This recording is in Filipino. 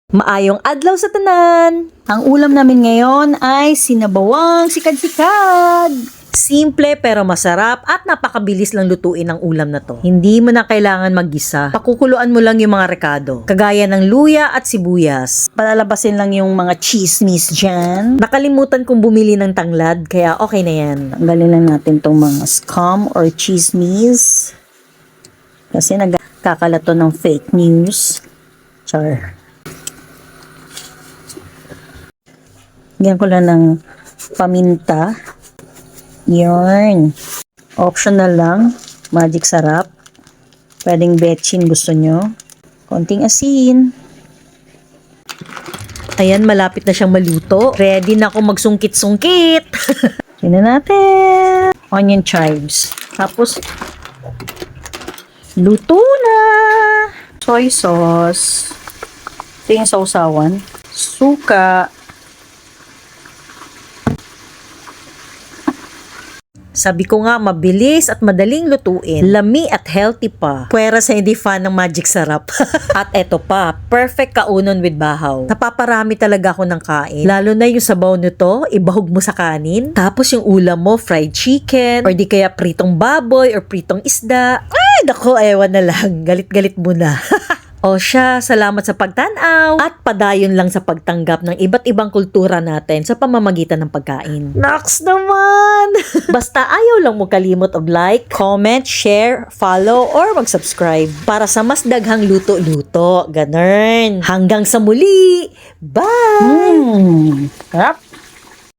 Maayong adlaw sa tanan! Ang ulam namin ngayon ay sinabawang sikad-sikad. Simple pero masarap at napakabilis lang lutuin ang ulam na to. Hindi mo na kailangan maggisa. Pakukuluan mo lang yung mga rekado. Kagaya ng luya at sibuyas. Palalabasin lang yung mga chismis dyan. Nakalimutan kong bumili ng tanglad kaya okay na yan. Tanggalin lang natin tong mga scum or chismis. Kasi nagkakalat to ng fake news. Char. Ganyan ko lang ng paminta. Yarn. Optional lang. Magic sarap. Pwedeng betchin gusto nyo. Konting asin. Ayan, malapit na siyang maluto. Ready na ako magsungkit-sungkit. Yun na natin. Onion chives. Tapos, luto na. Soy sauce. Ito yung sausawan. Suka. Sabi ko nga, mabilis at madaling lutuin. Lami at healthy pa. Pwera sa hindi fan ng magic sarap. At eto pa, perfect kaunon with bahaw. Napaparami talaga ako ng kain. Lalo na yung sabaw nito, ibahog mo sa kanin. Tapos yung ulam mo, fried chicken, or di kaya pritong baboy, or pritong isda. Ay, nako, ewan na lang. Galit-galit mo na. O siya, salamat sa pagtanaw at padayon lang sa pagtanggap ng iba't ibang kultura natin sa pamamagitan ng pagkain. Naks naman! Basta ayaw lang mo kalimot og like, comment, share, follow, or mag-subscribe para sa mas daghang luto-luto. Ganun. Hanggang sa muli! Bye! Sarap!